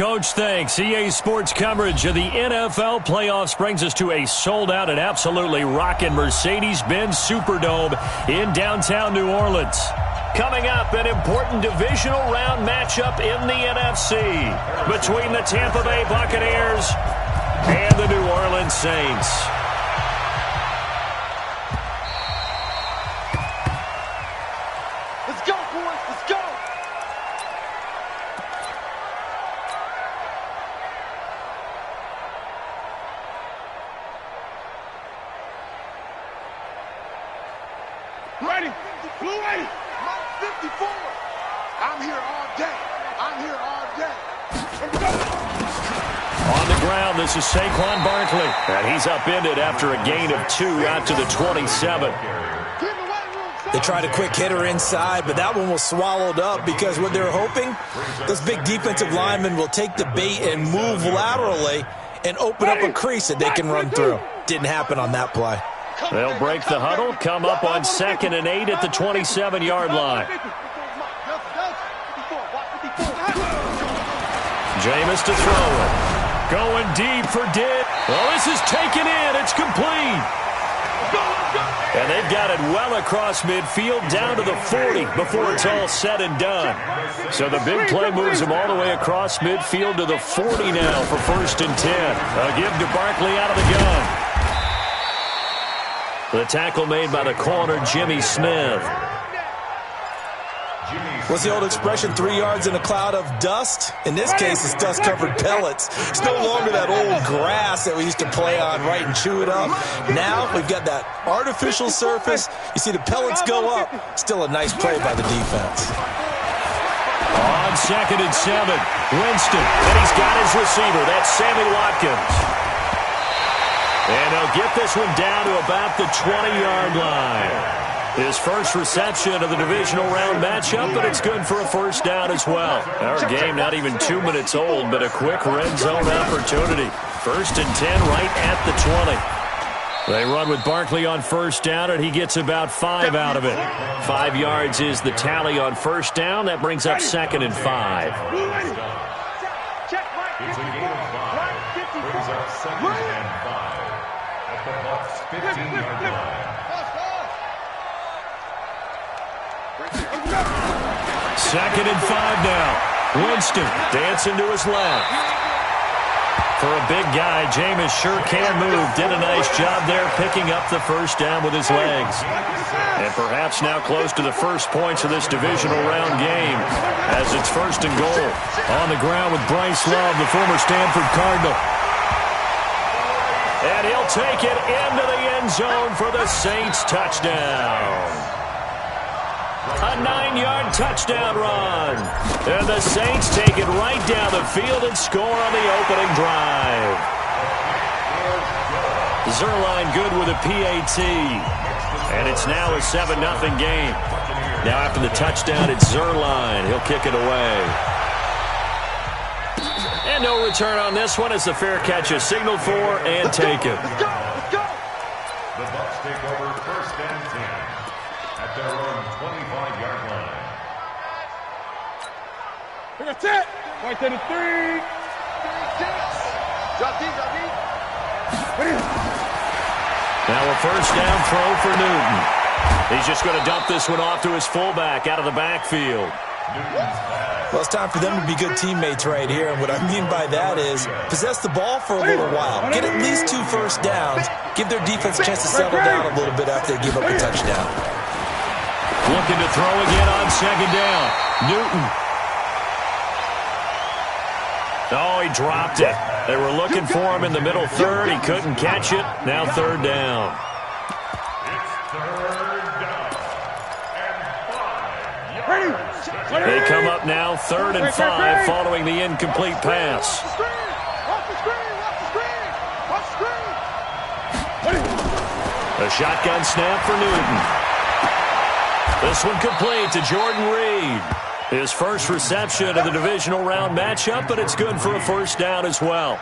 Coach, thanks. EA Sports coverage of the NFL playoffs brings us to a sold-out and absolutely rocking Mercedes-Benz Superdome in downtown New Orleans. Coming up, an important divisional round matchup in the NFC between the Tampa Bay Buccaneers and the New Orleans Saints. Let's go, boys. Let's go. Ready. Blue 80. Mark 54. I'm here all day. I'm here all day. On the ground, this is Saquon Barkley. And he's upended after a gain of 2 out to the 27. They tried a quick hitter inside, but that one was swallowed up because what they're hoping, those big defensive linemen will take the bait and move laterally and open up a crease that they can run through. Didn't happen on that play. They'll break the huddle, come up on 2nd and 8 at the 27-yard line. Jameis to throw it. Going deep for Dick. Well, this is taken in. It's complete. And they've got it well across midfield down to the 40 before it's all said and done. So the big play moves them all the way across midfield to the 40 now for 1st and 10. A give to Barkley out of the gun. The tackle made by the corner, Jimmy Smith. What's the old expression, 3 yards in a cloud of dust? In this case, it's dust-covered pellets. It's no longer that old grass that we used to play on, right, and chew it up. Now we've got that artificial surface. You see the pellets go up. Still a nice play by the defense. On 2nd and 7, Winston, and he's got his receiver. That's Sammy Watkins. And he'll get this one down to about the 20-yard line. His first reception of the divisional round matchup, but it's good for a 1st down as well. Our game not even 2 minutes old, but a quick red zone opportunity. 1st and 10 right at the 20. They run with Barkley on 1st down, and he gets about 5 out of it. 5 yards is the tally on 1st down. That brings up 2nd and 5. It's a gain of 5. Brings up 2nd and 5. At the Bucs 15-yard line. 2nd and 5 now. Winston dancing to his left. For a big guy, Jameis sure can move. Did a nice job there picking up the 1st down with his legs. And perhaps now close to the first points of this divisional round game as it's 1st and goal. On the ground with Bryce Love, the former Stanford Cardinal. And he'll take it into the end zone for the Saints touchdown. A 9-yard touchdown run. And the Saints take it right down the field and score on the opening drive. Zerline good with a PAT. And it's now a 7-0 game. Now after the touchdown, it's Zerline. He'll kick it away. And no return on this one as the fair catch is signaled for and taken. The Bucs take over 1st and 10 at their own 25-yard line. Bring a 10. Right to the 3. Drop deep, drop deep. Now a 1st down throw for Newton. He's just going to dump this one off to his fullback out of the backfield. Well, it's time for them to be good teammates right here. And what I mean by that is possess the ball for a little while. Get at least 2 1st downs. Give their defense a chance to settle down a little bit after they give up a touchdown. Looking to throw again on 2nd down. Newton. Oh, he dropped it. They were looking for him in the middle 3rd. He couldn't catch it. Now 3rd down. It's 3rd down and 5. They come up now 3rd and 5 following the incomplete pass. A shotgun snap for Newton. This one complete to Jordan Reed. His first reception of the divisional round matchup, but it's good for a 1st down as well.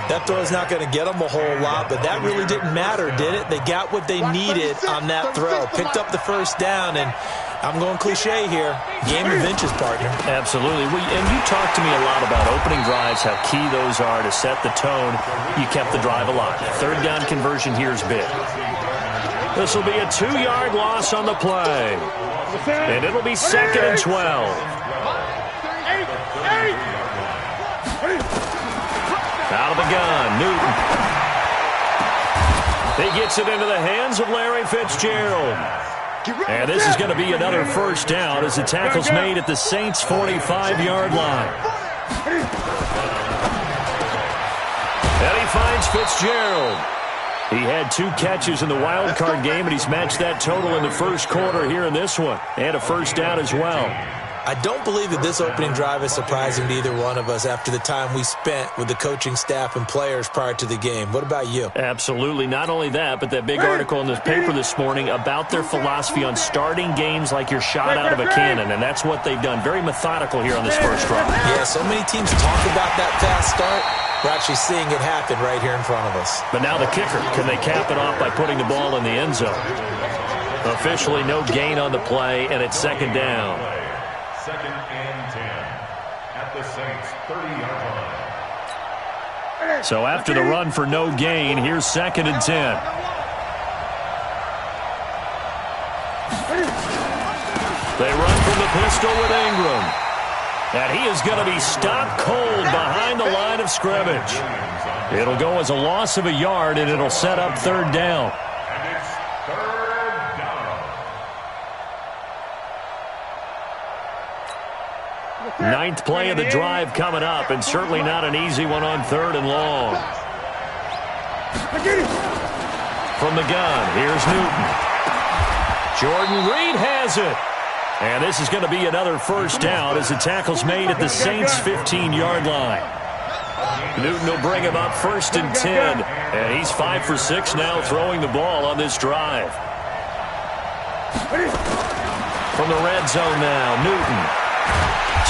That throw's not going to get them a whole lot, but that really didn't matter, did it? They got what they needed on that throw. Picked up the 1st down, and I'm going cliche here. Game of inches, partner. Absolutely. And you talked to me a lot about opening drives, how key those are to set the tone. You kept the drive alive. Third down conversion here is big. This will be a 2-yard loss on the play. And it'll be 2nd and 12. Out of the gun, Newton. He gets it into the hands of Larry Fitzgerald. And this is going to be another first down as the tackle's made at the Saints' 45-yard line. And he finds Fitzgerald. He had 2 catches in the wild card game, and he's matched that total in the first quarter here in this one. And a first down as well. I don't believe that this opening drive is surprising to either one of us after the time we spent with the coaching staff and players prior to the game. What about you? Absolutely. Not only that, but that big article in the paper this morning about their philosophy on starting games like you're shot out of a cannon, and that's what they've done. Very methodical here on this first drive. Yeah, so many teams talk about that fast start. We're actually seeing it happen right here in front of us. But now the kicker. Can they cap it off by putting the ball in the end zone? Officially no gain on the play, and it's 2nd down. 2nd and 10 at the Saints' 30-yard line. So after the run for no gain, here's 2nd and 10. They run from the pistol with Ingram. And he is going to be stopped cold behind the line of scrimmage. It'll go as a loss of a yard, and it'll set up 3rd down. And it's 3rd down. Ninth play of the drive coming up, and certainly not an easy one on 3rd and long. From the gun, here's Newton. Jordan Reed has it. And this is going to be another first down as the tackle's made at the Saints' 15-yard line. Newton will bring him up 1st and 10. And he's 5 for 6 now throwing the ball on this drive. From the red zone now, Newton.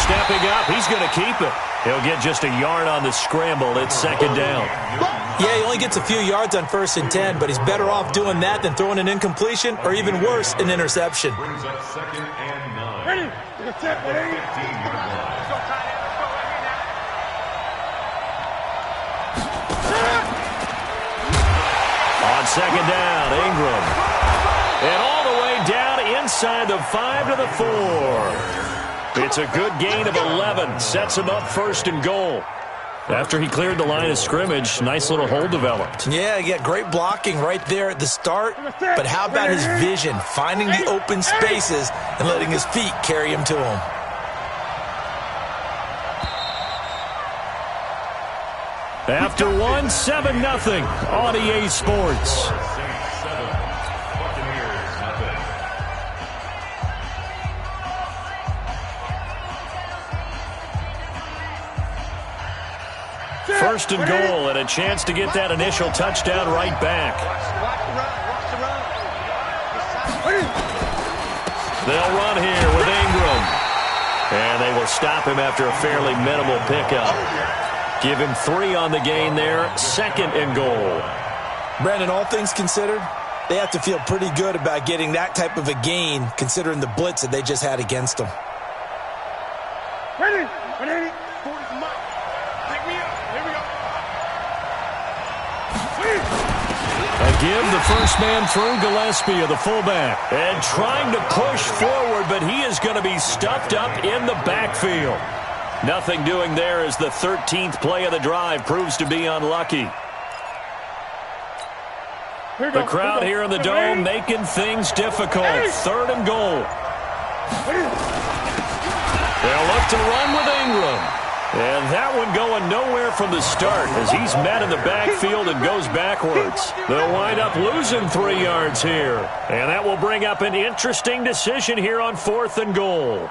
Stepping up, he's going to keep it. He'll get just a yard on the scramble. It's 2nd down. Yeah, he only gets a few yards on 1st and 10, but he's better off doing that than throwing an incompletion or even worse, an interception. Brings up 2nd and 9. Ready? At the 15-yard line. On 2nd down, Ingram. And all the way down inside the 5 to the 4. It's a good gain of 11. Sets him up 1st and goal. After he cleared the line of scrimmage, nice little hole developed. Yeah, he got great blocking right there at the start. But how about his vision, finding the open spaces and letting his feet carry him to him? After 1, 7-0 on EA Sports. First and goal, and a chance to get that initial touchdown right back. They'll run here with Ingram. And they will stop him after a fairly minimal pickup. Give him 3 on the gain there, 2nd and goal. Brandon, all things considered, they have to feel pretty good about getting that type of a gain, considering the blitz that they just had against them. Ready? Again, the first man through, Gillespie of the fullback. And trying to push forward, but he is going to be stuffed up in the backfield. Nothing doing there as the 13th play of the drive proves to be unlucky. The crowd here in the dome making things difficult. 3rd and goal. They'll look to run with Ingram. And that one going nowhere from the start as he's met in the backfield and goes backwards. They'll wind up losing 3 yards here. And that will bring up an interesting decision here on 4th and goal.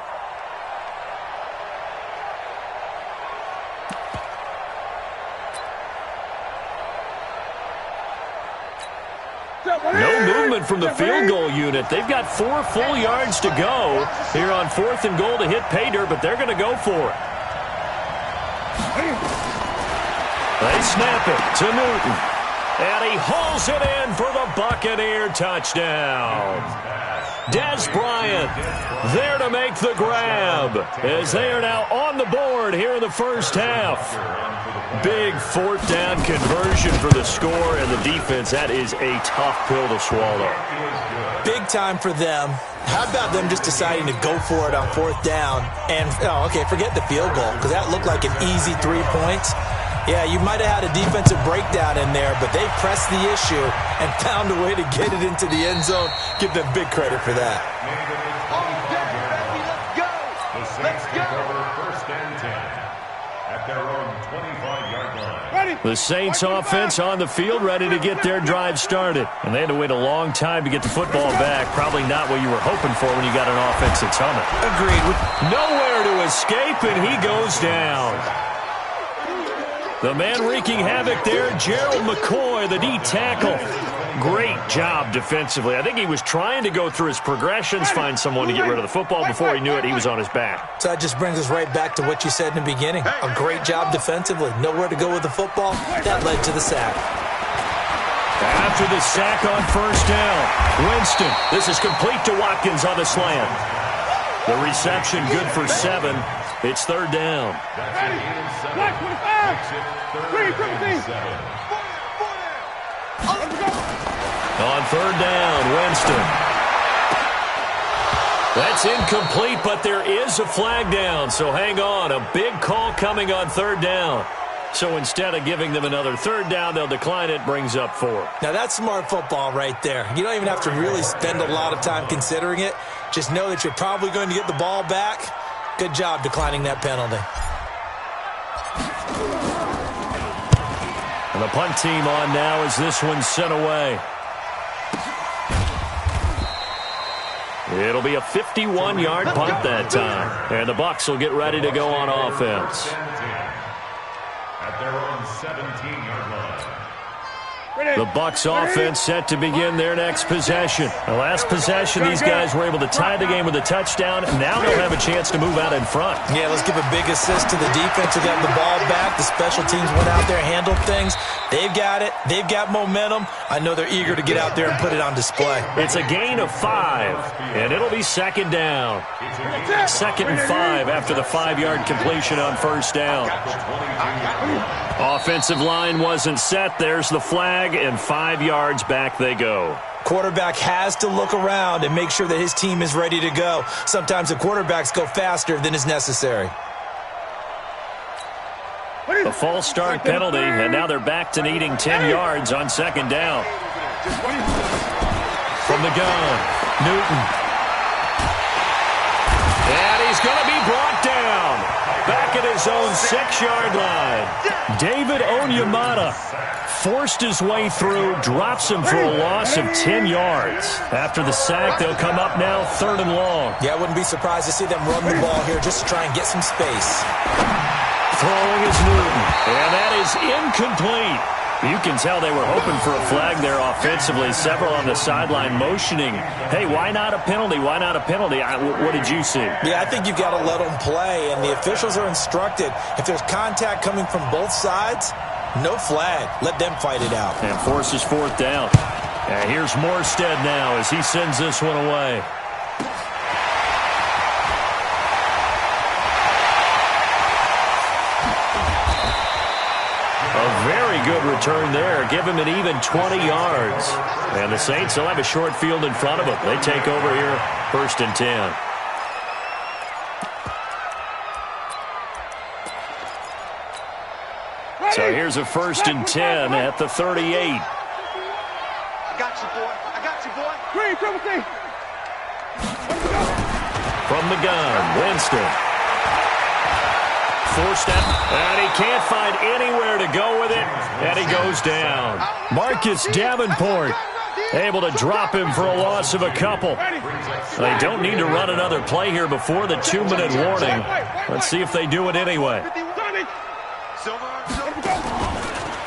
No movement from the field goal unit. They've got 4 full yards to go here on 4th and goal to hit pay dirt, but they're going to go for it. They snap it to Newton. And he hauls it in for the Buccaneer touchdown. Des Bryant there to make the grab as they are now on the board here in the first half. Big fourth down conversion for the score, and the defense, that is a tough pill to swallow. Big time for them. How about them just deciding to go for it on fourth down? And, forget the field goal, because that looked like an easy 3 points. Yeah, you might have had a defensive breakdown in there, but they pressed the issue and found a way to get it into the end zone. Give them big credit for that. The Saints take over first and 10 at their own 25-yard line. The Saints offense on the field, ready to get their drive started. And they had to wait a long time to get the football back. Probably not what you were hoping for when you got an offense that's humming. Agreed. Nowhere to escape, and he goes down. The man wreaking havoc there, Gerald McCoy, the D tackle. Great job defensively. I think he was trying to go through his progressions, find someone to get rid of the football. Before he knew it, he was on his back. So that just brings us right back to what you said in the beginning. A great job defensively. Nowhere to go with the football. That led to the sack. After the sack on first down, Winston. This is complete to Watkins on the slant. The reception good for 7. It's third down. On third down, Winston. That's incomplete, but there is a flag down, so hang on. A big call coming on third down. So instead of giving them another third down, they'll decline it, brings up 4. Now, that's smart football right there. You don't even have to really spend a lot of time considering it. Just know that you're probably going to get the ball back. Good job declining that penalty. And the punt team on now as this one's sent away. It'll be a 51-yard punt that time. And the Bucs will get ready to go on offense. At their own 17-yard line. The Bucs offense set to begin their next possession. The last possession, these guys were able to tie the game with a touchdown. Now they'll have a chance to move out in front. Yeah, let's give a big assist to the defense who got the ball back. The special teams went out there, handled things. They've got it. They've got momentum. I know they're eager to get out there and put it on display. It's a gain of 5, and it'll be second down. 2nd and 5 after the 5-yard completion on first down. Offensive line wasn't set. There's the flag, and 5 yards back they go. Quarterback has to look around and make sure that his team is ready to go. Sometimes the quarterbacks go faster than is necessary. A false start penalty, and now they're back to needing 10 yards on second down. From the gun, Newton. And he's going to be brought down. Back at his own 6-yard line. David Onyemata forced his way through, drops him for a loss of 10 yards. After the sack, they'll come up now 3rd and long. Yeah, I wouldn't be surprised to see them run the ball here just to try and get some space. Throwing is Newton, and that is incomplete. You can tell they were hoping for a flag there offensively. Several on the sideline motioning, hey, why not a penalty? Why not a penalty? What did you see? Yeah, I think you've got to let them play, and the officials are instructed. If there's contact coming from both sides, no flag. Let them fight it out. And forces 4th down. And here's Morstead now as he sends this one away. A very good return there. Give him an even 20 yards. And the Saints will have a short field in front of them. They take over here, 1st and 10. So here's a 1st and 10 at the 38. I got you, boy. I got you, boy. Green, Timothy. From the gun, Winston. Forced out, and he can't find anywhere to go with it, and he goes down. Marcus Davenport able to drop him for a loss of a couple. They don't need to run another play here before the 2-minute warning. Let's see if they do it anyway.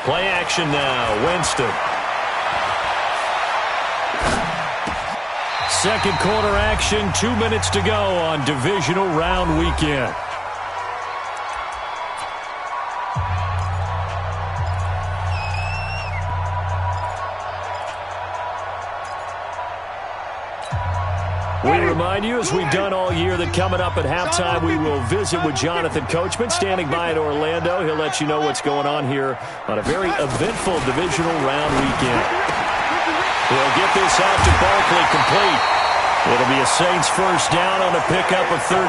Play action now, Winston. Second quarter action, 2 minutes to go on divisional round weekend. We remind you, as we've done all year, that coming up at halftime, we will visit with Jonathan Coachman, standing by in Orlando. He'll let you know what's going on here on a very eventful divisional round weekend. He'll get this out to Barkley complete. It'll be a Saints first down on a pickup of 13.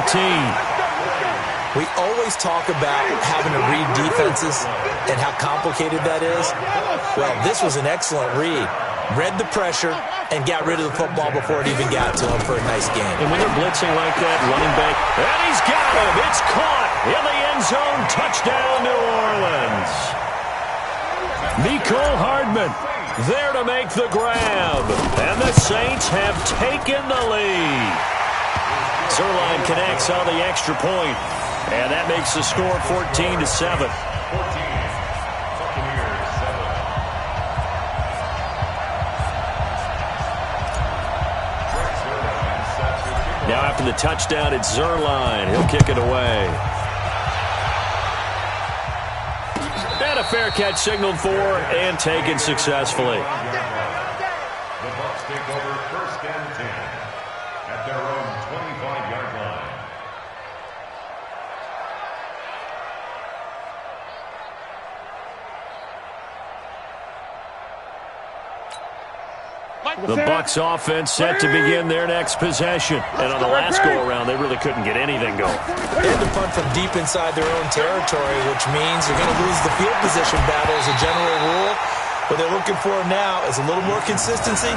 We always talk about having to read defenses and how complicated that is. Well, this was an excellent read. Read the pressure and got rid of the football before it even got to him for a nice game. And when they're blitzing like that, running back, and he's got him. It's caught in the end zone. Touchdown, New Orleans. Mecole Hardman there to make the grab. And the Saints have taken the lead. Zuerlein connects on the extra point. And that makes the score 14-7. Now after the touchdown, it's Zuerlein. He'll kick it away. And a fair catch signaled for and taken successfully. The Bucs take over first and 10 at their own 25-yard line. The Bucs offense set to begin their next possession. And on the last go-around, they really couldn't get anything going. They had to punt from deep inside their own territory, which means you're going to lose the field position battle as a general rule. What they're looking for now is a little more consistency,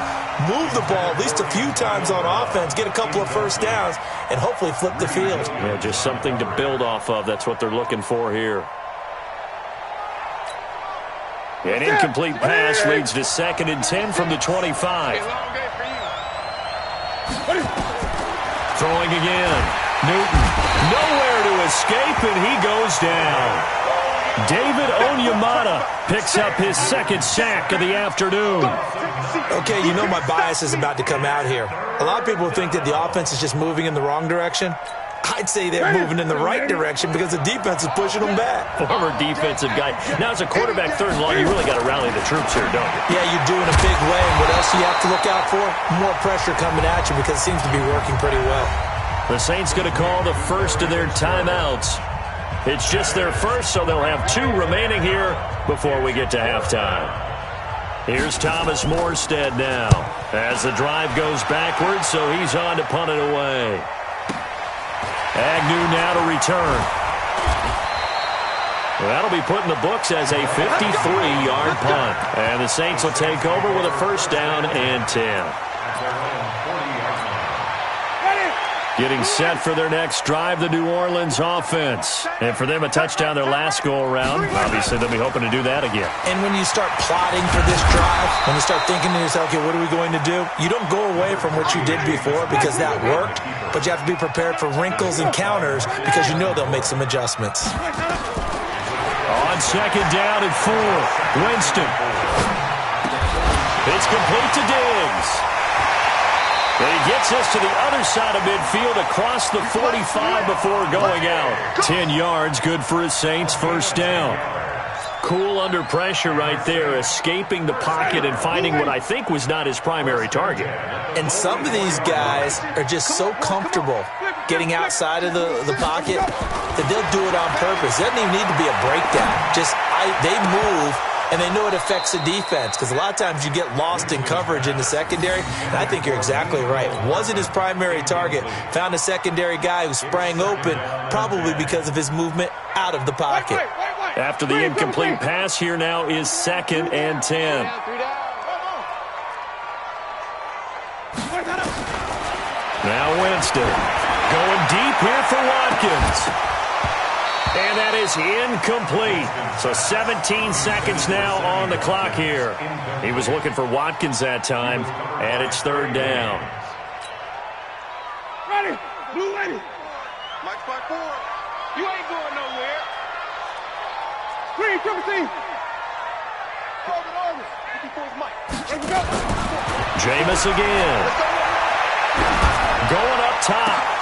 move the ball at least a few times on offense, get a couple of first downs, and hopefully flip the field. Yeah, just something to build off of. That's what they're looking for here. An incomplete pass leads to 2nd and 10 from the 25. Throwing again. Newton, nowhere to escape, and he goes down. David Onyemata picks up his 2nd sack of the afternoon. Okay, you know my bias is about to come out here. A lot of people think that the offense is just moving in the wrong direction. I'd say they're moving in the right direction because the defense is pushing them back. Former defensive guy. Now, as a quarterback, 3rd and long, you really got to rally the troops here, don't you? Yeah, you do in a big way. And what else do you have to look out for? More pressure coming at you because it seems to be working pretty well. The Saints going to call the first of their timeouts. It's just their first, so they'll have 2 remaining here before we get to halftime. Here's Thomas Morstead now as the drive goes backwards, so he's on to punt it away. Agnew now to return. That'll be put in the books as a 53-yard punt. And the Saints will take over with a first down and 10. Getting set for their next drive, the New Orleans offense. And for them, a touchdown their last go-around. Obviously, they'll be hoping to do that again. And when you start plotting for this drive, when you start thinking to yourself, okay, what are we going to do? You don't go away from what you did before because that worked, but you have to be prepared for wrinkles and counters because you know they'll make some adjustments. On 2nd down and 4, Winston. It's complete to Diggs. And he gets us to the other side of midfield across the 45 before going out. 10 yards, good for his Saints first down. Cool under pressure right there, escaping the pocket and finding what I think was not his primary target. And some of these guys are just so comfortable getting outside of the pocket that they'll do it on purpose. It doesn't even need to be a breakdown. They move, and they know it affects the defense because a lot of times you get lost in coverage in the secondary, and I think you're exactly right. Wasn't his primary target. Found a secondary guy who sprang open, probably because of his movement out of the pocket. After the incomplete pass, here now is 2nd and 10. Now Winston going deep here for Watkins. And that is incomplete. So 17 seconds now on the clock here. He was looking for Watkins that time, and it's 3rd down. Ready, blue ready. Mike 5-4. You ain't going nowhere. Screen, triple team. Over. 54's Mike. Let's go. Jameis again. Going up top.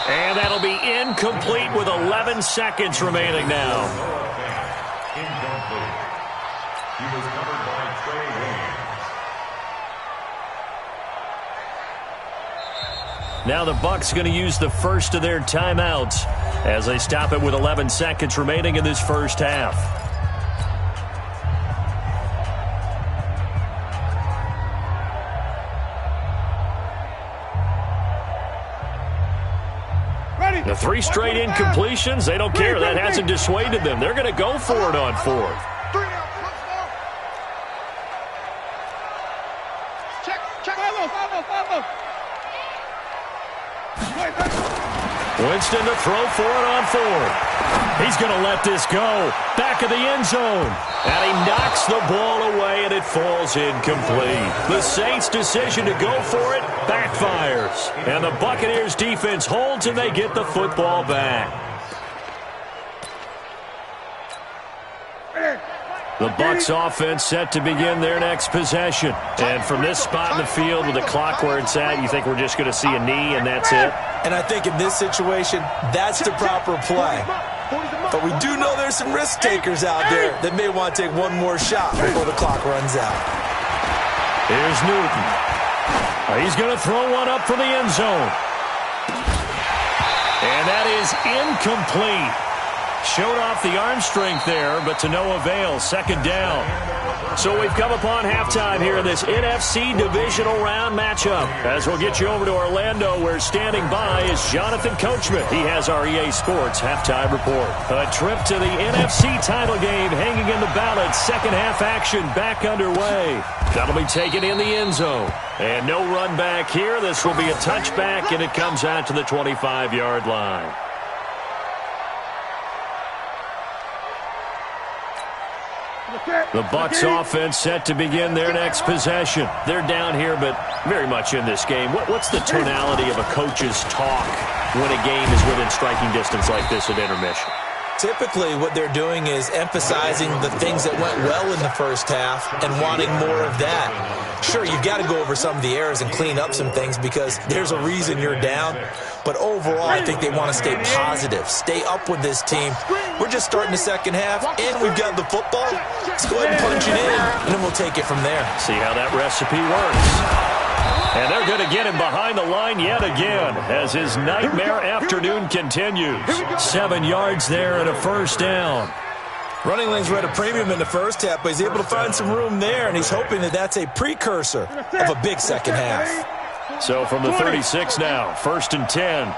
And that'll be incomplete with 11 seconds remaining now. Incomplete. He was covered by Trey Williams. Now the Bucs going to use the first of their timeouts as they stop it with 11 seconds remaining in this first half. The 3 straight incompletions, they don't care. That hasn't dissuaded them. They're going to go for it on 4th. Winston to throw for it on 4th. He's going to let this go. Back of the end zone. And he knocks the ball away, and it falls incomplete. The Saints' decision to go for it backfires. And the Buccaneers' defense holds, and they get the football back. The Bucs offense set to begin their next possession. And from this spot in the field with the clock where it's at, you think we're just going to see a knee and that's it? And I think in this situation, that's the proper play. But we do know there's some risk takers out there that may want to take one more shot before the clock runs out. Here's Newton. He's going to throw one up for the end zone. And that is incomplete. Showed off the arm strength there, but to no avail. Second down. So we've come upon halftime here in this NFC divisional round matchup. As we'll get you over to Orlando, where standing by is Jonathan Coachman. He has our EA Sports halftime report. A trip to the NFC title game hanging in the balance. Second half action back underway. That'll be taken in the end zone. And no run back here. This will be a touchback, and it comes out to the 25-yard line. The Bucs offense set to begin their next possession. They're down here, but very much in this game. What's the tonality of a coach's talk when a game is within striking distance like this at intermission? Typically, what they're doing is emphasizing the things that went well in the first half and wanting more of that. Sure, you've got to go over some of the errors and clean up some things because there's a reason you're down. But overall, I think they want to stay positive, stay up with this team. We're just starting the second half, and we've got the football. Let's go ahead and punch it in, and then we'll take it from there. See how that recipe works. And they're going to get him behind the line yet again as his nightmare afternoon continues. 7 yards there and a first down. Running lanes were at a premium in the first half, but he's able to find some room there, and he's hoping that that's a precursor of a big second half. So from the 36 now, 1st and 10.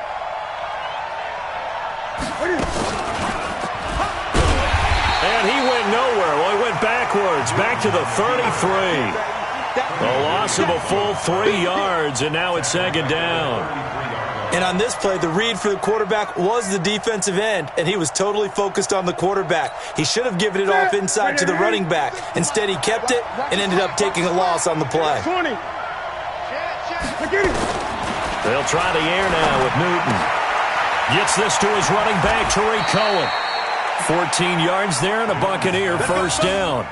And he went nowhere. Well, he went backwards, back to the 33. A loss of a full 3 yards, and now it's second down. And on this play, the read for the quarterback was the defensive end, and he was totally focused on the quarterback. He should have given it off inside to the running back. Instead, he kept it and ended up taking a loss on the play. They'll try the air now with Newton. Gets this to his running back, Tariq Cohen. 14 yards there and a Buccaneer first down.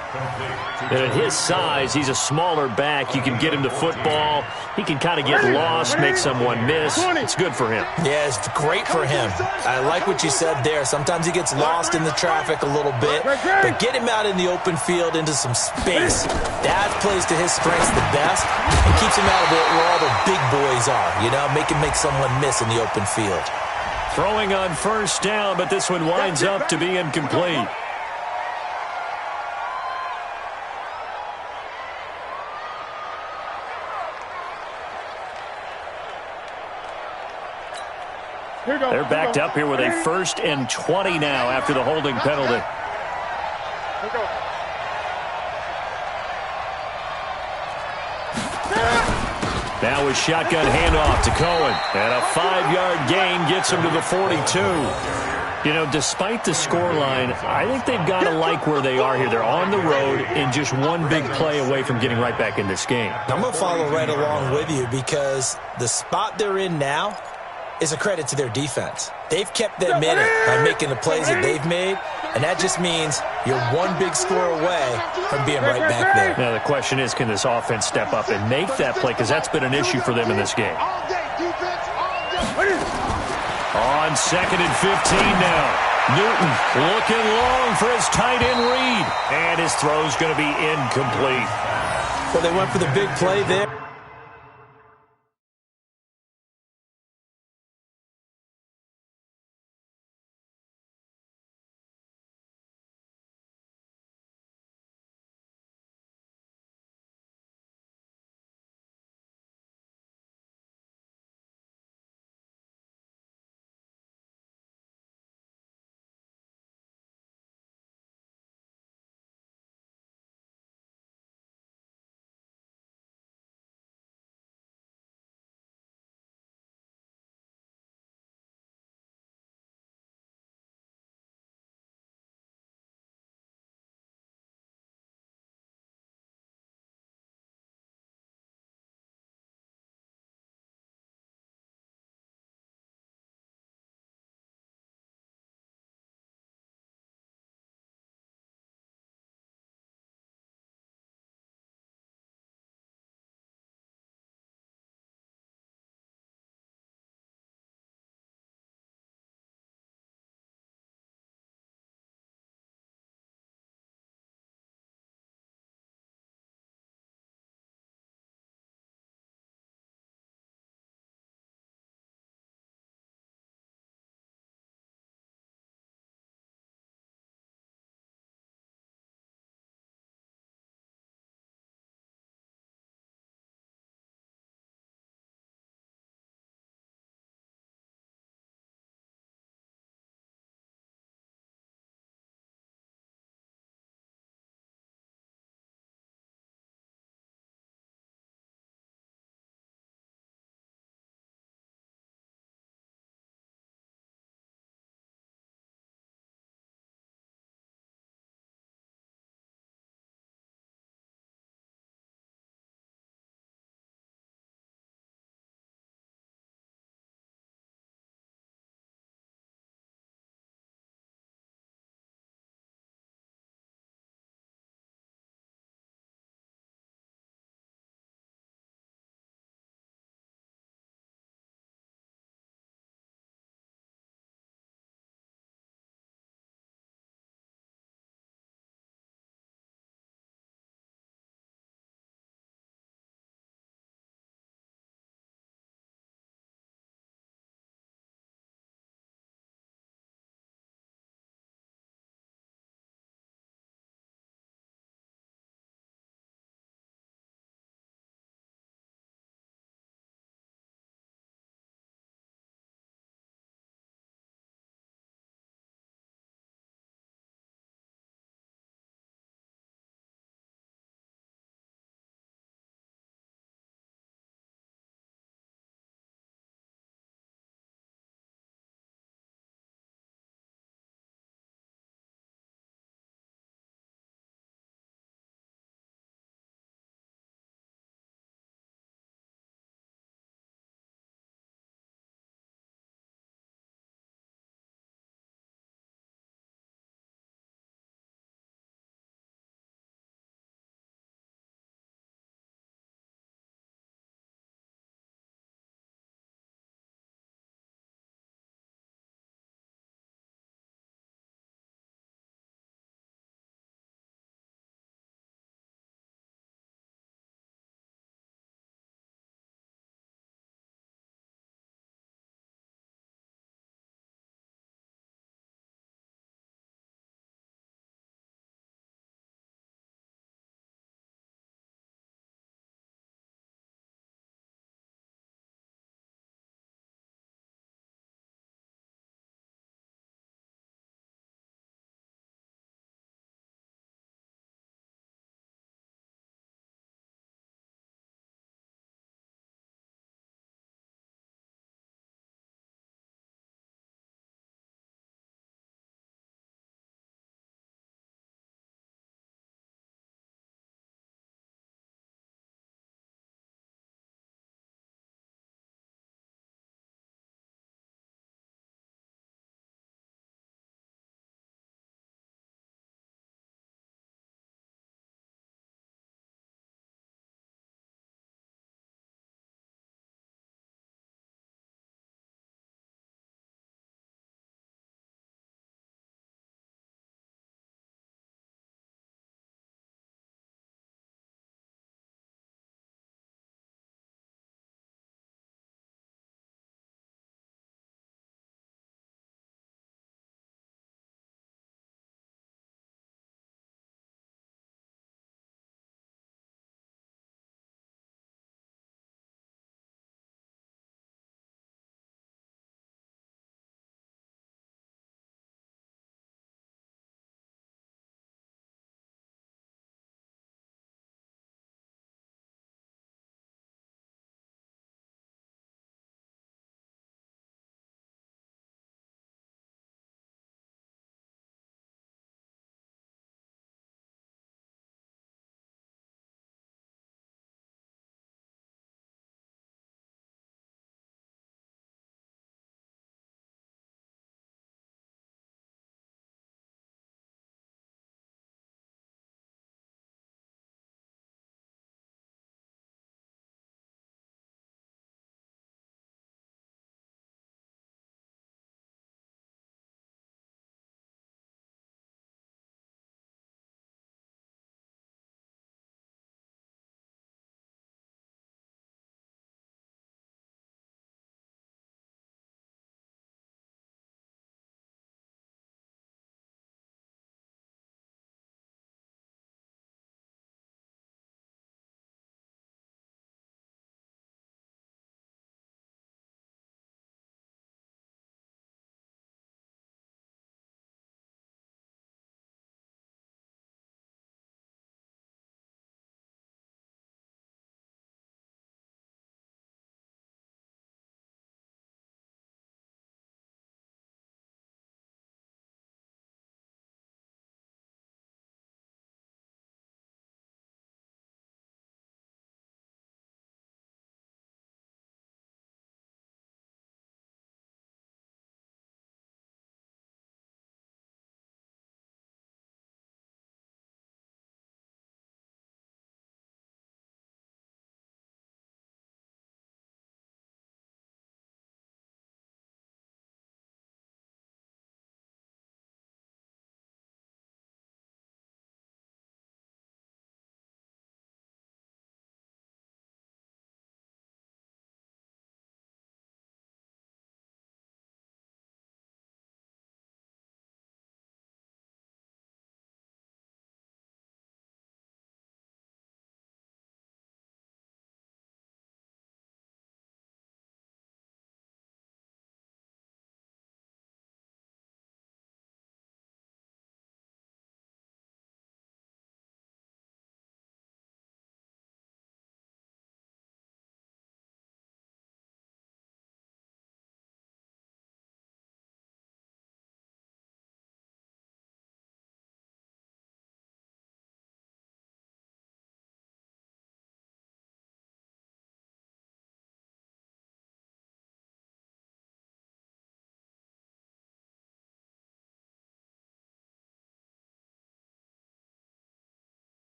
And at his size, he's a smaller back. You can get him to football. He can kind of get lost, make someone miss. It's good for him. Yeah, it's great for him. I like what you said there. Sometimes he gets lost in the traffic a little bit, but get him out in the open field into some space. That plays to his strengths the best and keeps him out of it where all the big boys are, you know, make him make someone miss in the open field. Throwing on first down, but this one winds up to be incomplete. They're backed up here with a 1st and 20 now after the holding penalty. Now a shotgun handoff to Cohen. And a 5-yard gain gets him to the 42. You know, despite the scoreline, I think they've got to like where they are here. They're on the road and just one big play away from getting right back in this game. I'm going to follow right along with you because the spot they're in now is a credit to their defense. They've kept them in it by making the plays that they've made, and that just means you're one big score away from being right back there. Now the question is, can this offense step up and make that play? Because that's been an issue for them in this game. On 2nd and 15 now. Newton looking long for his tight end read. And his throw's going to be incomplete. Well, they went for the big play there.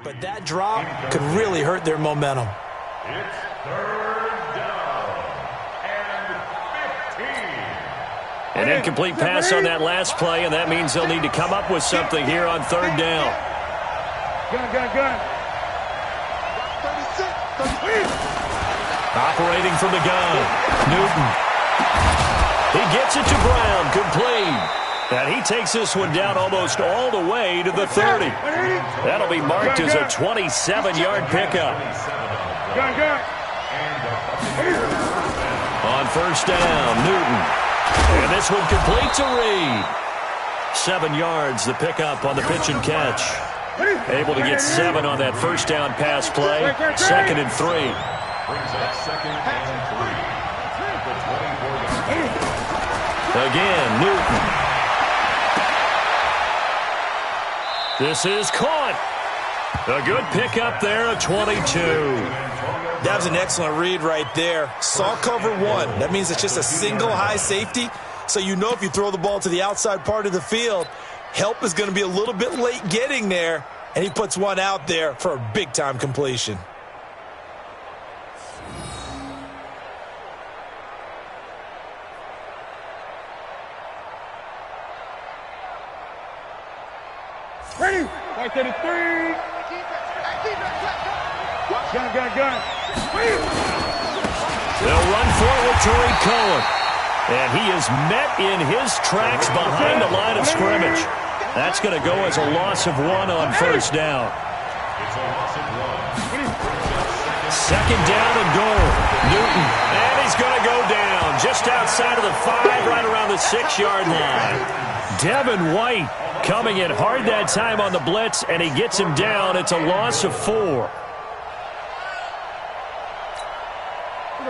But that drop could really hurt their momentum. It's third down and 15. An incomplete pass on that last play, and that means they'll need to come up with something here on third down. Gun. Operating from the gun, Newton. He gets it to Brown, complete. And he takes this one down almost all the way to the 30. That'll be marked as a 27-yard pickup. On first down, Newton. And this one complete to Reed. 7 yards, the pickup on the pitch and catch. Able to get 7 on that first down pass play. 2nd and 3. Brings up 2nd and 3 at the 24-yard line. Again, Newton. This is caught. A good pickup there of 22. That was an excellent read right there. Saw cover 1. That means it's just a single high safety. So you know if you throw the ball to the outside part of the field, help is going to be a little bit late getting there. And he puts one out there for a big-time completion. Ready? Right to the 3. Gun. They'll run forward to Tariq Cohen. And he is met in his tracks behind the line of scrimmage. That's going to go as a loss of 1 on first down. It's a loss of 1. 2nd down and goal. Newton. And he's going to go down just outside of the 5, right around the 6-yard line. Devin White coming in hard that time on the blitz, and he gets him down. It's a loss of 4.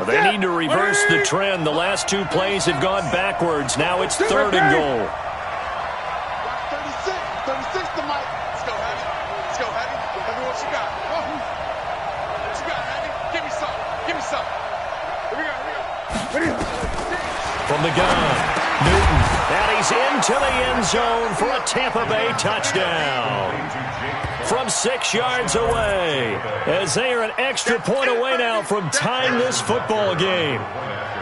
They need to reverse the trend. The last 2 plays have gone backwards. Now it's 3rd and goal. 36 to Mike. Let's go, Heavy. Heavy, what you got? What you got, Heavy? Give me some. Here we go. From the gun, Newton. And he's into the end zone for a Tampa Bay touchdown. From 6 yards away, as they are an extra point away now from tying this football game.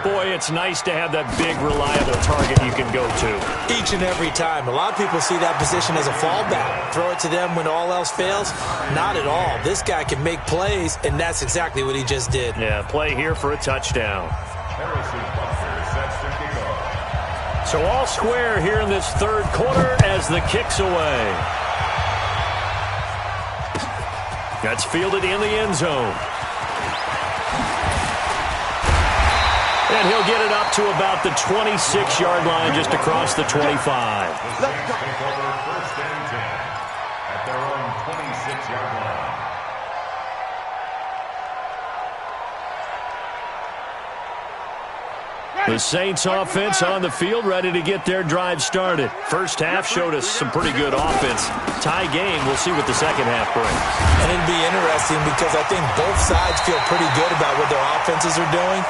Boy, it's nice to have that big, reliable target you can go to. Each and every time. A lot of people see that position as a fallback. Throw it to them when all else fails. Not at all. This guy can make plays, and that's exactly what he just did. Yeah, play here for a touchdown. So all square here in this 3rd quarter as the kick's away. That's fielded in the end zone. And he'll get it up to about the 26-yard line, just across the 25. The Saints take over 1st and 10 at their own 26-yard line. The Saints offense on the field, ready to get their drive started. First half showed us some pretty good offense. Tie game, we'll see what the second half brings. And it'd be interesting because I think both sides feel pretty good about what their offenses are doing.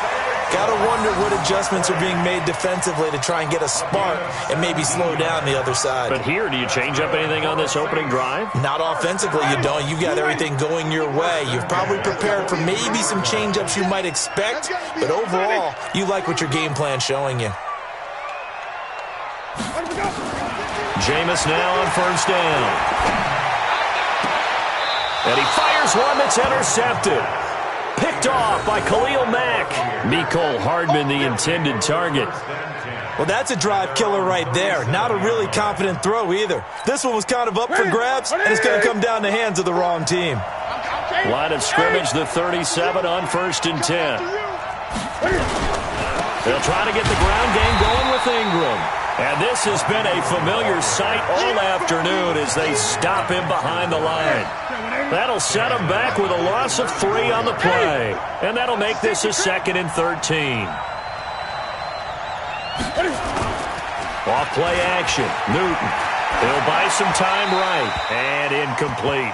Got to wonder what adjustments are being made defensively to try and get a spark and maybe slow down the other side. But here, do you change up anything on this opening drive? Not offensively, you don't. You got everything going your way. You've probably prepared for maybe some change-ups you might expect, but overall, you like what your game plan's showing you. Jameis now on first down. And he fires one that's intercepted. Picked off by Khalil Mack. Mecole Hardman, the intended target. Well, that's a drive killer right there. Not a really confident throw either. This one was kind of up for grabs, and it's going to come down the hands of the wrong team. Line of scrimmage, the 37 on 1st and 10. They'll try to get the ground game going with Ingram. And this has been a familiar sight all afternoon as they stop him behind the line. That'll set him back with a loss of 3 on the play. And that'll make this a 2nd and 13. Off play action. Newton. He'll buy some time right. And incomplete.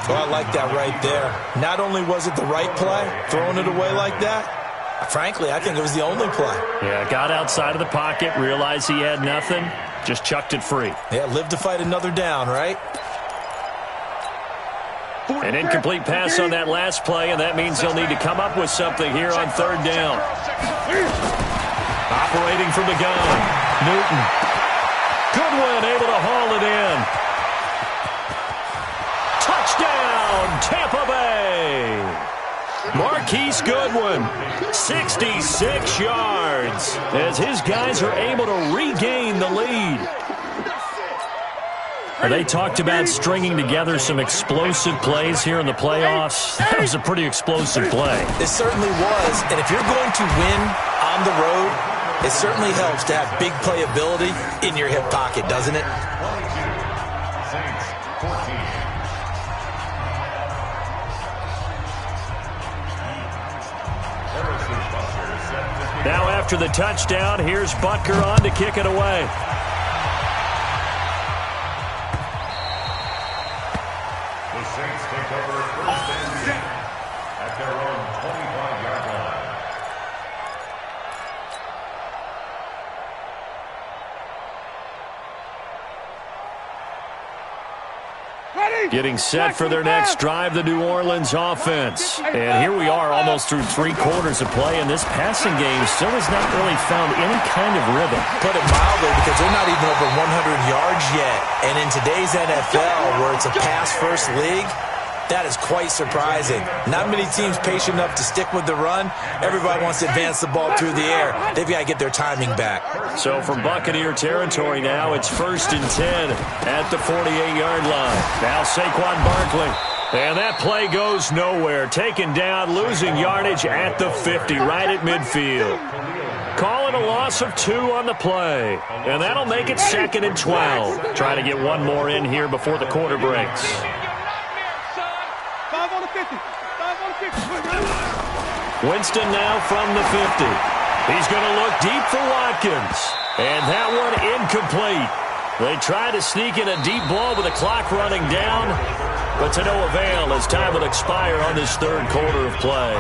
Well, I like that right there. Not only was it the right play, throwing it away like that, frankly, I think it was the only play. Yeah, got outside of the pocket, realized he had nothing, just chucked it free. Yeah, live to fight another down, right? An incomplete pass on that last play, and that means they'll need to come up with something here on third down. Operating from the gun, Newton. Goodwin able to haul it in. Touchdown, Tampa Bay. Marquise Goodwin, 66 yards, as his guys are able to regain the lead. They talked about stringing together some explosive plays here in the playoffs. That was a pretty explosive play. It certainly was, and if you're going to win on the road, it certainly helps to have big playability in your hip pocket, doesn't it? 22, Saints 14. Now after the touchdown, here's Butker on to kick it away. The Saints take over first and 10 at their own 25-yard line. Getting set for their next drive, the New Orleans offense. And here we are almost through 3 quarters of play, and this passing game still has not really found any kind of rhythm. Put it mildly, because they're not even over 100 yards yet. And in today's NFL, where it's a pass-first league, that is quite surprising. Not many teams patient enough to stick with the run. Everybody wants to advance the ball through the air. They've got to get their timing back. So from Buccaneer territory now, it's 1st and 10 at the 48-yard line. Now Saquon Barkley. And that play goes nowhere. Taken down, losing yardage at the 50, right at midfield. Calling a loss of 2 on the play. And that'll make it 2nd and 12. Try to get one more in here before the quarter breaks. Winston now from the 50. He's going to look deep for Watkins. And that one incomplete. They try to sneak in a deep ball with the clock running down, but to no avail as time will expire on this 3rd quarter of play.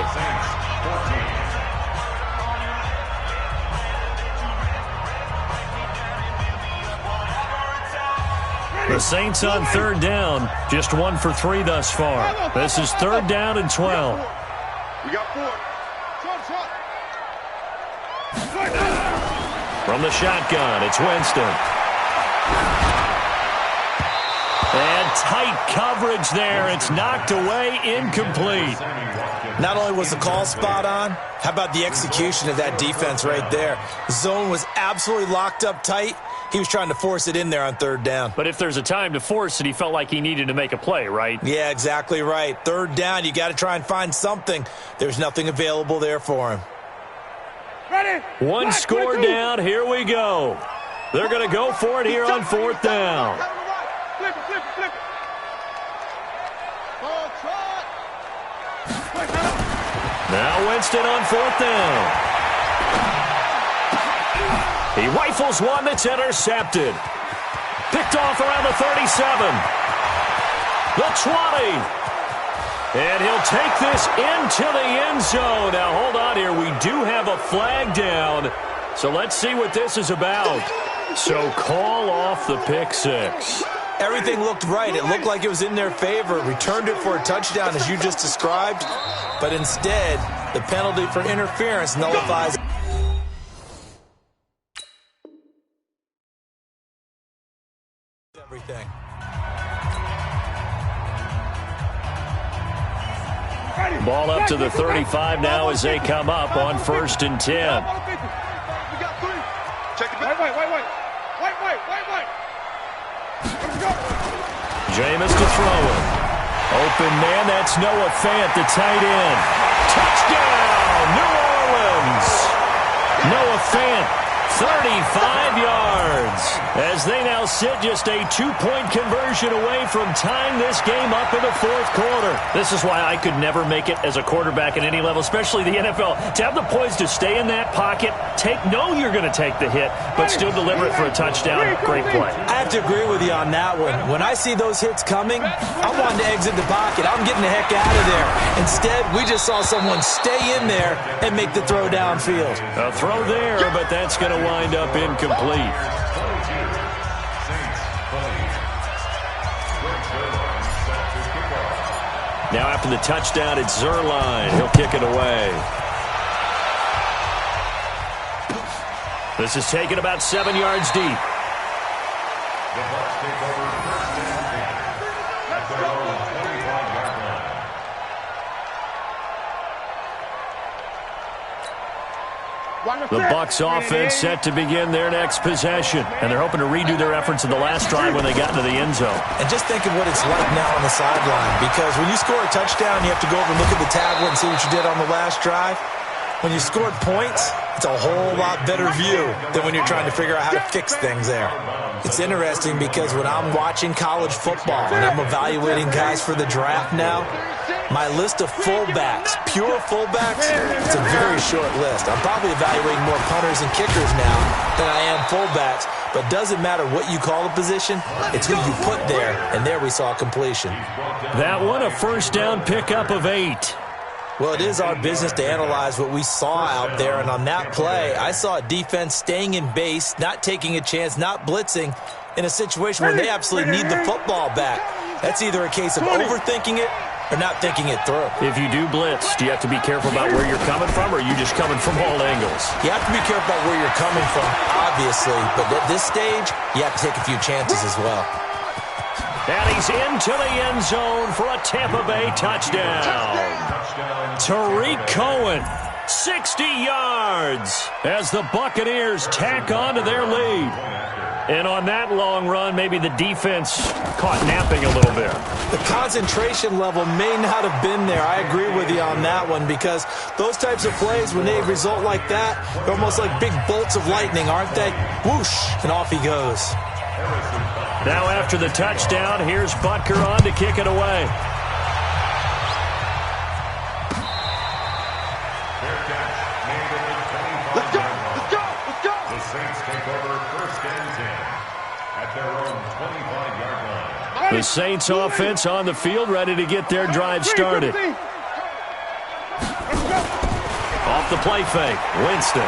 The Saints on 3rd down, just 1 for 3 thus far. This is 3rd down and 12. We got 4. From the shotgun, it's Winston. And tight coverage there. It's knocked away, incomplete. Not only was the call spot on, how about the execution of that defense right there? The zone was absolutely locked up tight. He was trying to force it in there on 3rd down. But if there's a time to force it, he felt like he needed to make a play, right? Yeah, exactly right. 3rd down, you got to try and find something. There's nothing available there for him. Ready? One score down. Here we go. They're going to go for it here on 4th down. Flip it, flip it, flip it. Ball trot. Now Winston on 4th down. He rifles one that's intercepted. Picked off around the 37. The 20. And he'll take this into the end zone. Now, hold on here. We do have a flag down. So let's see what this is about. So call off the pick 6. Everything looked right. It looked like it was in their favor. Returned it for a touchdown, as you just described. But instead, the penalty for interference nullifies everything. Ball up to the 35 now as they come up on 1st and 10. We got 3. Check it back. Wait. Let's go. Jameis to throw it. Open man, that's Noah Fant, the tight end. Touchdown, New Orleans. Noah Fant, 35 yards. As they now sit just a 2-point conversion away from tying this game up in the 4th quarter. This is why I could never make it as a quarterback at any level, especially the NFL. To have the poise to stay in that pocket, know you're going to take the hit, but still deliver it for a touchdown. Great play. I have to agree with you on that one. When I see those hits coming, I'm wanting to exit the pocket. I'm getting the heck out of there. Instead, we just saw someone stay in there and make the throw downfield. A throw there, but that's going to wind up incomplete. Now after the touchdown, it's Zerline. He'll kick it away. This is taken about 7 yards deep. The Bucs take over first and 10 at their own 25-yard line. The Bucs offense set to begin their next possession. And they're hoping to redo their efforts in the last drive when they got into the end zone. And just think of what it's like now on the sideline. Because when you score a touchdown, you have to go over and look at the tablet and see what you did on the last drive. When you scored points, it's a whole lot better view than when you're trying to figure out how to fix things there. It's interesting because when I'm watching college football and I'm evaluating guys for the draft now, my list of fullbacks, pure fullbacks, it's a very short list. I'm probably evaluating more punters and kickers now than I am fullbacks. But doesn't matter what you call a position, it's who you put there. And there we saw completion. That one, a first down pickup of 8. Well, it is our business to analyze what we saw out there, and on that play, I saw a defense staying in base, not taking a chance, not blitzing, in a situation where they absolutely need the football back. That's either a case of overthinking it or not thinking it through. If you do blitz, do you have to be careful about where you're coming from, or are you just coming from all angles? You have to be careful about where you're coming from, obviously, but at this stage, you have to take a few chances as well. And he's into the end zone for a Tampa Bay touchdown. Tariq Cohen, 60 yards as the Buccaneers tack on to their lead. And on that long run, maybe the defense caught napping a little bit. The concentration level may not have been there. I agree with you on that one because those types of plays, when they result like that, they're almost like big bolts of lightning, aren't they? Whoosh, and off he goes. Now after the touchdown, here's Butker on to kick it away. Let's go, let's go, let's go. The Saints take over first and 10 at their own 25-yard line. The Saints offense on the field, ready to get their drive started. Off the play fake, Winston.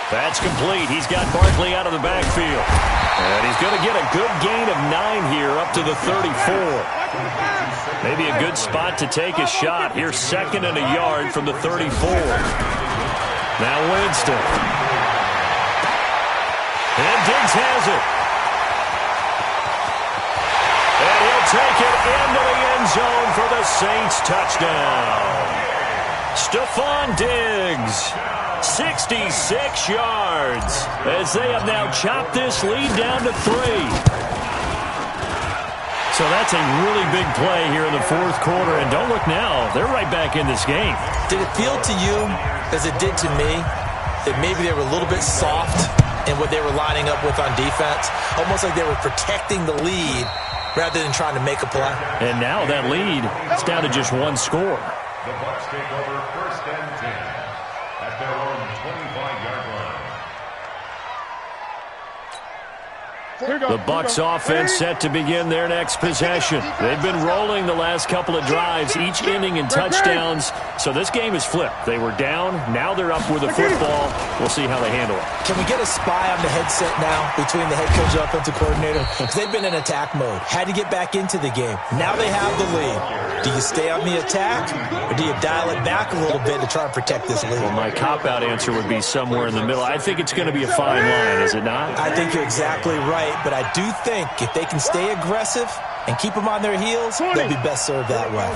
That's complete. He's got Barkley out of the backfield. And he's going to get a good gain of 9 here up to the 34. Maybe a good spot to take a shot. Here's 2nd and a yard from the 34. Now Winston. And Diggs has it. And he'll take it into the end zone for the Saints touchdown. Stephon Diggs. 66 yards as they have now chopped this lead down to 3. So that's a really big play here in the fourth quarter. And don't look now, they're right back in this game. Did it feel to you, as it did to me, that maybe they were a little bit soft in what they were lining up with on defense? Almost like they were protecting the lead rather than trying to make a play. And now that lead is down to just 1 score. The Bucs take over first and 10 at their own 25-yard line. The Bucs offense set to begin their next possession. They've been rolling the last couple of drives, each ending in touchdowns. So this game is flipped. They were down. Now they're up with the football. We'll see how they handle it. Can we get a spy on the headset now between the head coach and offensive coordinator? Because they've been in attack mode. Had to get back into the game. Now they have the lead. Do you stay on the attack, or do you dial it back a little bit to try and protect this lead? Well, my cop-out answer would be somewhere in the middle. I think it's going to be a fine line, is it not? I think you're exactly right, but I do think if they can stay aggressive and keep them on their heels, they'll be best served that way.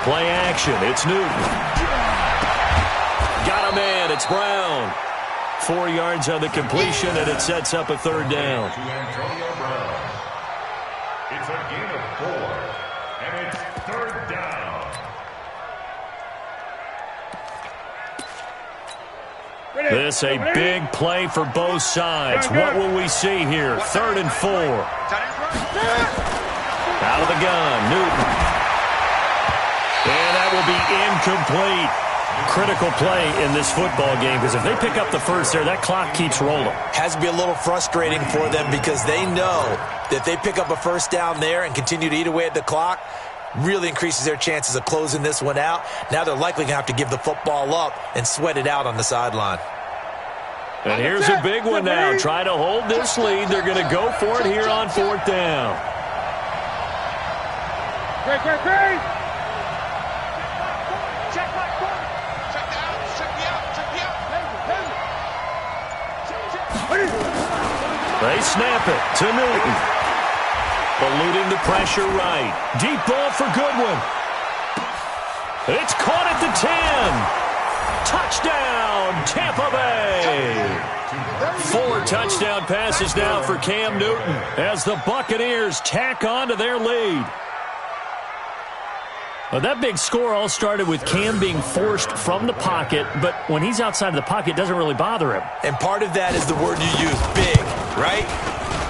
Play action. It's Newton. Got a man. It's Brown. 4 yards on the completion, and it sets up a 3rd down. To Antonio Brown. It's a gain of 4, and it's 3rd down. This a big play for both sides. What will we see here? 3rd and 4. Out of the gun, Newton. And that will be incomplete. Critical play in this football game because if they pick up the first there, that clock keeps rolling. Has to be a little frustrating for them because they know that if they pick up a first down there and continue to eat away at the clock, really increases their chances of closing this one out. Now they're likely going to have to give the football up and sweat it out on the sideline. And here's a big one now. Try to hold this lead. They're going to go for it here on 4th down. Great. Check my corner. Check the out. Check the out. Check the out. They snap it to Newton. Eluding the pressure right. Deep ball for Goodwin. It's caught at the 10. Touchdown, Tampa Bay. 4 touchdown passes now for Cam Newton as the Buccaneers tack on to their lead. Well, that big score all started with Cam being forced from the pocket, but when he's outside of the pocket, it doesn't really bother him. And part of that is the word you use, big, right?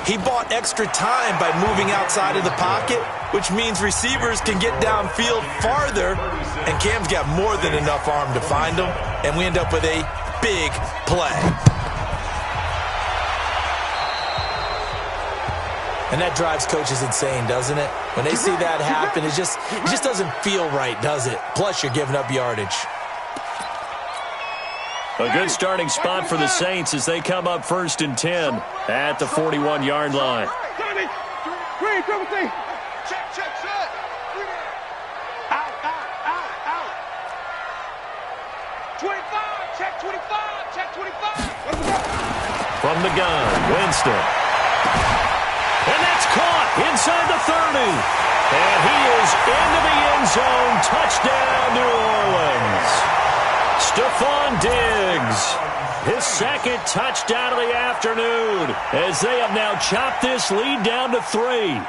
He bought extra time by moving outside of the pocket, which means receivers can get downfield farther, and Cam's got more than enough arm to find them, and we end up with a big play. And that drives coaches insane, doesn't it? When they see that happen, it just doesn't feel right, does it? Plus, you're giving up yardage. A good starting spot for the Saints as they come up 1st and 10 at the 41-yard line. Check, set. Out. 25, check 25. From the gun, Winston. And that's caught inside the 30. And he is into the end zone. Touchdown, New Orleans. Stephon Diggs, his 2nd touchdown of the afternoon, as they have now chopped this lead down to 3.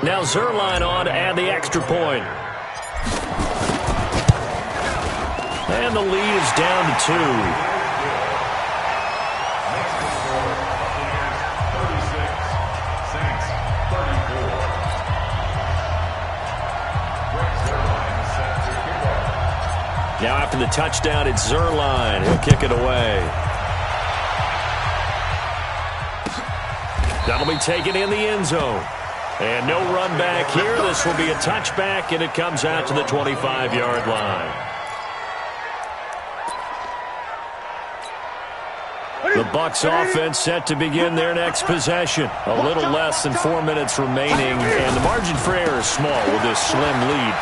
Now Zerline on to add the extra point. And the lead is down to 2. Now after the touchdown, it's Zerline. He'll kick it away. That'll be taken in the end zone. And no run back here. This will be a touchback, and it comes out to the 25-yard line. The Bucs offense set to begin their next possession. A little less than 4 minutes remaining, and the margin for error is small with this slim lead.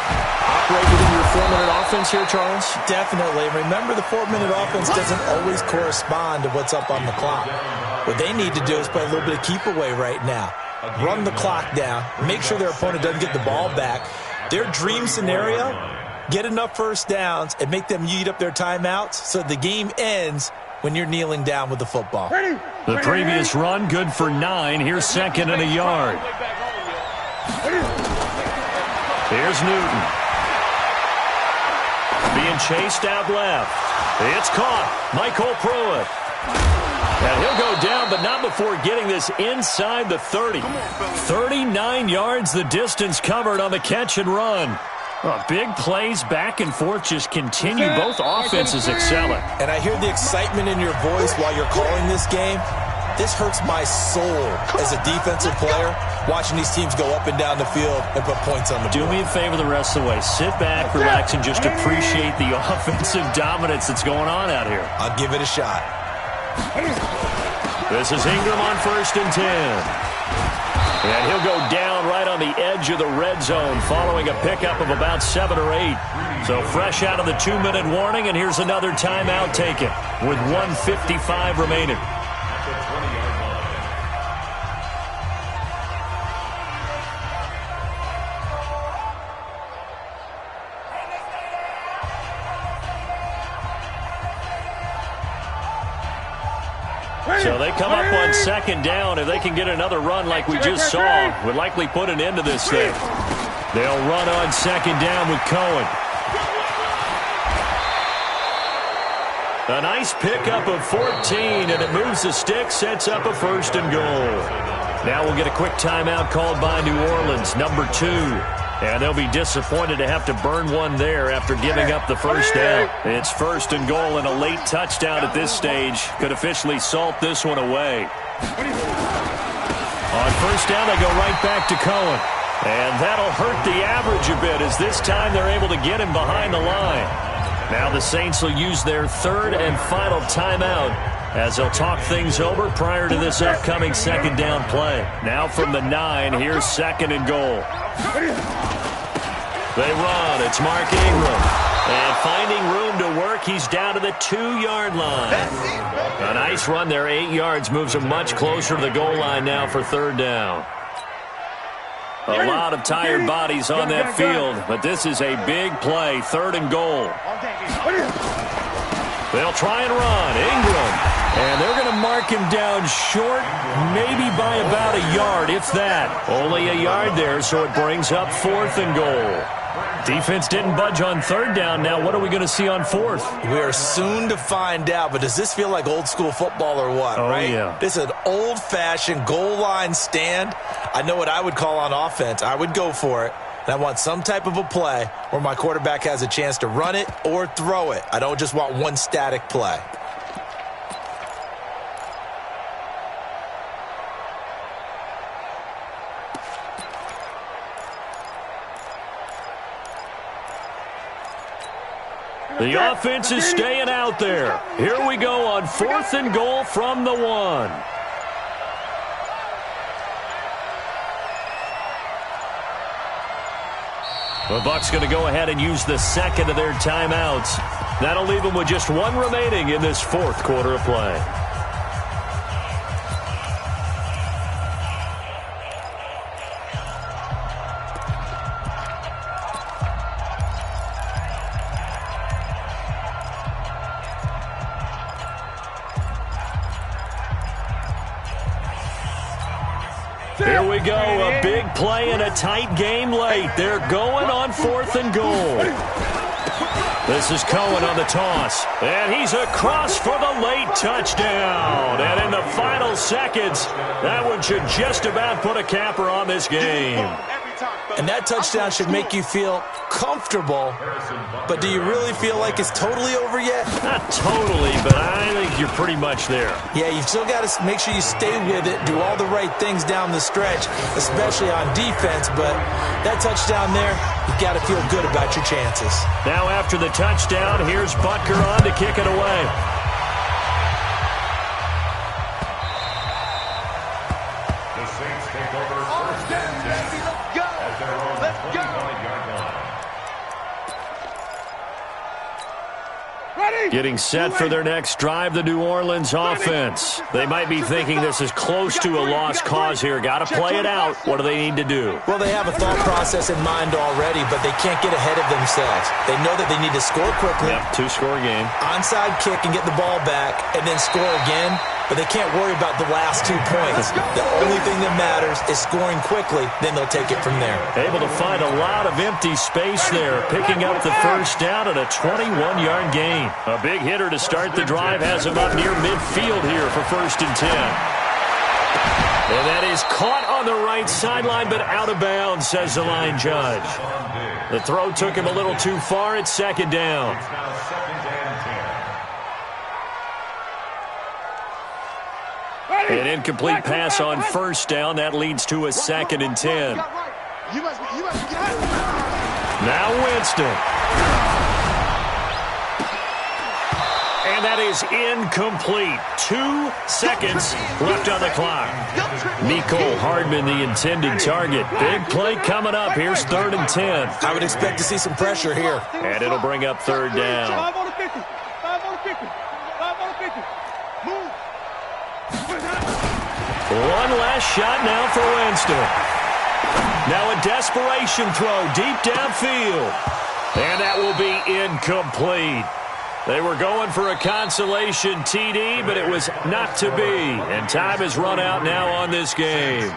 Operate within your 4-minute offense here, Charles? Definitely. Remember, the 4-minute offense doesn't always correspond to what's up on the clock. What they need to do is play a little bit of keep away right now. Run the clock down. Make sure their opponent doesn't get the ball back. Their dream scenario, get enough first downs and make them eat up their timeouts so the game ends when you're kneeling down with the football. The previous run, good for 9. Here's 2nd and a yard. Here's Newton. Being chased out left. It's caught. Michael Pruitt. And he'll go down, but not before getting this inside the 30. 39 yards the distance covered on the catch and run. Big plays back and forth just continue. Both offenses excelling. And I hear the excitement in your voice while you're calling this game. This hurts my soul as a defensive player, watching these teams go up and down the field and put points on the board. Do me a favor the rest of the way. Sit back, relax, and just appreciate the offensive dominance that's going on out here. I'll give it a shot. This is Ingram on 1st and 10. And he'll go down right on the edge of the red zone following a pickup of about 7 or 8. So fresh out of the 2-minute warning, and here's another timeout taken with 1:55 remaining. So they come up on 2nd down. If they can get another run like we just saw, would likely put an end to this thing. They'll run on 2nd down with Cohen. A nice pickup of 14, and it moves the stick, sets up a 1st and goal. Now we'll get a quick timeout called by New Orleans, number 2. And they'll be disappointed to have to burn one there after giving up the first down. It's 1st and goal, and a late touchdown at this stage could officially salt this one away. On 1st down, they go right back to Cohen. And that'll hurt the average a bit as this time they're able to get him behind the line. Now the Saints will use their 3rd and final timeout as they'll talk things over prior to this upcoming second down play. Now from the 9, here's second and goal. They run. It's Mark Ingram. And finding room to work, he's down to the 2-yard line. A nice run there, 8 yards, moves him much closer to the goal line now for third down. A lot of tired bodies on that field, but this is a big play, third and goal. They'll try and run. Ingram. And they're going to mark him down short, maybe by about a yard, if that. Only a yard there, so it brings up fourth and goal. Defense didn't budge on third down. Now what are we going to see on fourth? We are soon to find out, but does this feel like old school football or what, right? Yeah. This is an old-fashioned goal line stand. I know what I would call on offense. I would go for it. And I want some type of a play where my quarterback has a chance to run it or throw it. I don't just want one static play. The offense is staying out there. Here we go on fourth and goal from the 1. The Bucs going to go ahead and use the second of their timeouts. That'll leave them with just 1 remaining in this fourth quarter of play. Here we go, a big play and a tight game late. They're going on fourth and goal. This is Cohen on the toss, and he's across for the late touchdown. And in the final seconds, that one should just about put a capper on this game. And that touchdown should make you feel comfortable, but do you really feel like it's totally over yet? Not totally, but I think you're pretty much there. Yeah, you've still got to make sure you stay with it, do all the right things down the stretch, especially on defense, but that touchdown there, you've got to feel good about your chances. Now after the touchdown, here's Butker on to kick it away. The Saints take over first and 10 at their own 25-yard line. Getting set for their next drive, the New Orleans offense. They might be thinking this is close to a lost cause here. Got to play it out. What do they need to do? Well, they have a thought process in mind already, but they can't get ahead of themselves. They know that they need to score quickly. Yep, 2-score game. Onside kick and get the ball back, and then score again. But they can't worry about the last 2 points. The only thing that matters is scoring quickly. Then they'll take it from there. Able to find a lot of empty space there, picking up the first down at a 21-yard gain. A big hitter to start the drive has him up near midfield here for first and 10. And that is caught on the right sideline, but out of bounds, says the line judge. The throw took him a little too far. It's second down. It's now second and 10. An incomplete pass on first down. That leads to a second and 10. Now Winston. And that is incomplete. 2 seconds left on the clock. Mecole Hardman, the intended target. Big play coming up. Here's third and 10. I would expect to see some pressure here. And it'll bring up third down. 5 on the 50. 5 on the 50. 5 on the 50. Move. One last shot now for Winston. Now a desperation throw deep downfield. And that will be incomplete. They were going for a consolation TD, but it was not to be. And time has run out now on this game.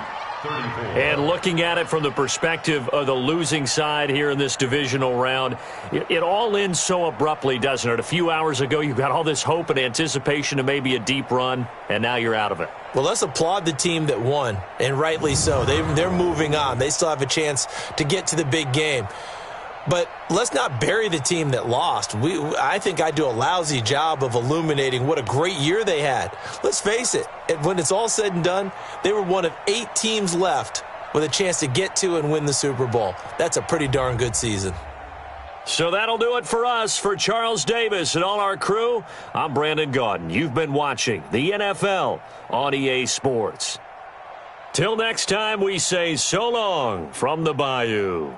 And looking at it from the perspective of the losing side here in this divisional round, it all ends so abruptly, doesn't it? A few hours ago, you got all this hope and anticipation of maybe a deep run, and now you're out of it. Well, let's applaud the team that won, and rightly so. They're moving on. They still have a chance to get to the big game. But let's not bury the team that lost. I think I do a lousy job of illuminating what a great year they had. Let's face it, when it's all said and done, they were one of 8 teams left with a chance to get to and win the Super Bowl. That's a pretty darn good season. So that'll do it for us. For Charles Davis and all our crew, I'm Brandon Gaudin. You've been watching the NFL on EA Sports. Till next time, we say so long from the Bayou.